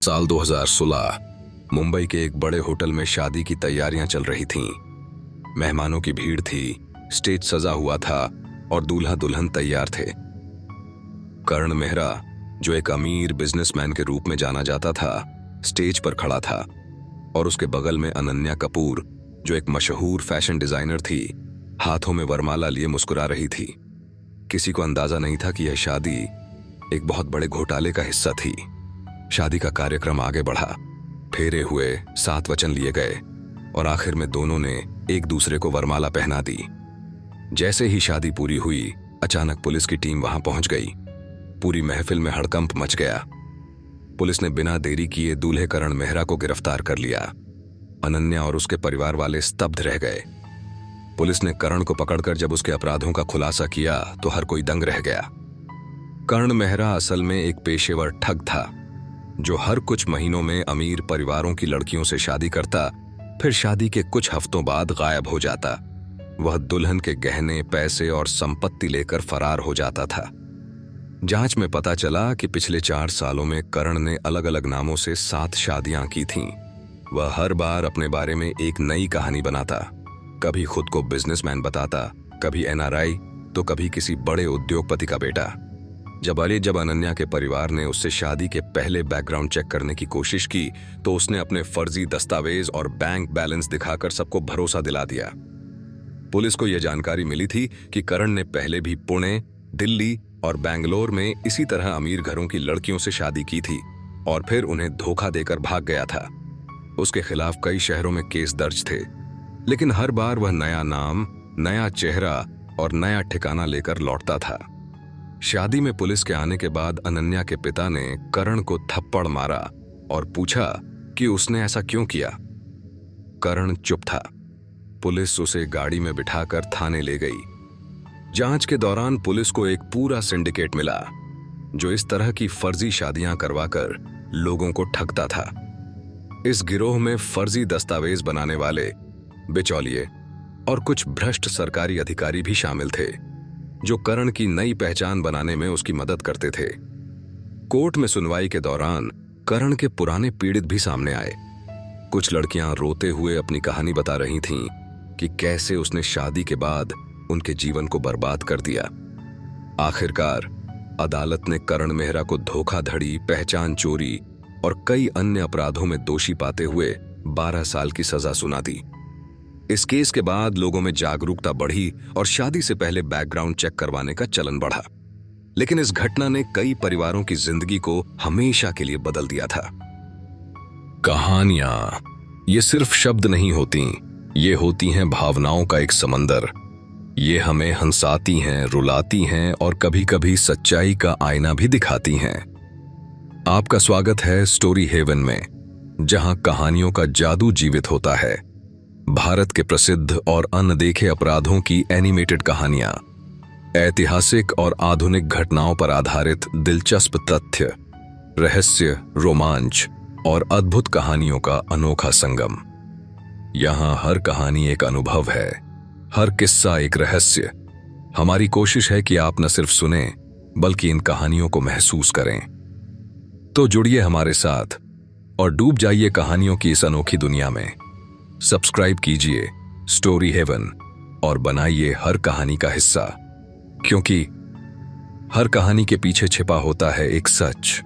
साल 2016 मुंबई के एक बड़े होटल में शादी की तैयारियां चल रही थीं। मेहमानों की भीड़ थी, स्टेज सजा हुआ था और दूल्हा दुल्हन तैयार थे। करण मेहरा, जो एक अमीर बिजनेसमैन के रूप में जाना जाता था, स्टेज पर खड़ा था और उसके बगल में अनन्या कपूर, जो एक मशहूर फैशन डिजाइनर थी, हाथों में वरमाला लिए मुस्कुरा रही थी। किसी को अंदाजा नहीं था कि यह शादी एक बहुत बड़े घोटाले का हिस्सा थी। शादी का कार्यक्रम आगे बढ़ा, फेरे हुए, 7 वचन लिए गए और आखिर में दोनों ने एक दूसरे को वरमाला पहना दी। जैसे ही शादी पूरी हुई, अचानक पुलिस की टीम वहां पहुंच गई। पूरी महफिल में हड़कंप मच गया। पुलिस ने बिना देरी किए दूल्हे करण मेहरा को गिरफ्तार कर लिया। अनन्या और उसके परिवार वाले स्तब्ध रह गए। पुलिस ने करण को पकड़कर जब उसके अपराधों का खुलासा किया तो हर कोई दंग रह गया। करण मेहरा असल में एक पेशेवर ठग था, जो हर कुछ महीनों में अमीर परिवारों की लड़कियों से शादी करता, फिर शादी के कुछ हफ्तों बाद गायब हो जाता। वह दुल्हन के गहने, पैसे और संपत्ति लेकर फरार हो जाता था। जांच में पता चला कि पिछले 4 सालों में करण ने अलग अलग नामों से 7 शादियां की थीं। वह हर बार अपने बारे में एक नई कहानी बनाता, कभी खुद को बिजनेसमैन बताता, कभी एनआरआई, तो कभी किसी बड़े उद्योगपति का बेटा। जब अनन्या के परिवार ने उससे शादी के पहले बैकग्राउंड चेक करने की कोशिश की तो उसने अपने फर्जी दस्तावेज और बैंक बैलेंस दिखाकर सबको भरोसा दिला दिया। पुलिस को यह जानकारी मिली थी कि करण ने पहले भी पुणे, दिल्ली और बेंगलोर में इसी तरह अमीर घरों की लड़कियों से शादी की थी और फिर उन्हें धोखा देकर भाग गया था। उसके खिलाफ कई शहरों में केस दर्ज थे, लेकिन हर बार वह नया नाम, नया चेहरा और नया ठिकाना लेकर लौटता था। शादी में पुलिस के आने के बाद अनन्या के पिता ने करण को थप्पड़ मारा और पूछा कि उसने ऐसा क्यों किया। करण चुप था। पुलिस उसे गाड़ी में बिठाकर थाने ले गई। जांच के दौरान पुलिस को एक पूरा सिंडिकेट मिला, जो इस तरह की फर्जी शादियां करवाकर लोगों को ठगता था। इस गिरोह में फर्जी दस्तावेज बनाने वाले, बिचौलिए और कुछ भ्रष्ट सरकारी अधिकारी भी शामिल थे, जो करण की नई पहचान बनाने में उसकी मदद करते थे। कोर्ट में सुनवाई के दौरान करण के पुराने पीड़ित भी सामने आए। कुछ लड़कियां रोते हुए अपनी कहानी बता रही थीं कि कैसे उसने शादी के बाद उनके जीवन को बर्बाद कर दिया। आखिरकार अदालत ने करण मेहरा को धोखाधड़ी, पहचान चोरी और कई अन्य अपराधों में दोषी पाते हुए 12 साल की सजा सुना दी। इस केस के बाद लोगों में जागरूकता बढ़ी और शादी से पहले बैकग्राउंड चेक करवाने का चलन बढ़ा। लेकिन इस घटना ने कई परिवारों की जिंदगी को हमेशा के लिए बदल दिया था। कहानियां ये सिर्फ शब्द नहीं होती, ये होती हैं भावनाओं का एक समंदर। ये हमें हंसाती हैं, रुलाती हैं और कभी-कभी सच्चाई का आईना भी दिखाती हैं। आपका स्वागत है स्टोरी हेवन में, जहां कहानियों का जादू जीवित होता है। भारत के प्रसिद्ध और अनदेखे अपराधों की एनिमेटेड कहानियां, ऐतिहासिक और आधुनिक घटनाओं पर आधारित दिलचस्प तथ्य, रहस्य, रोमांच और अद्भुत कहानियों का अनोखा संगम। यहां हर कहानी एक अनुभव है, हर किस्सा एक रहस्य। हमारी कोशिश है कि आप न सिर्फ सुने, बल्कि इन कहानियों को महसूस करें। तो जुड़िए हमारे साथ और डूब जाइए कहानियों की इस अनोखी दुनिया में। सब्सक्राइब कीजिए स्टोरी हेवन और बनाइए हर कहानी का हिस्सा, क्योंकि हर कहानी के पीछे छिपा होता है एक सच।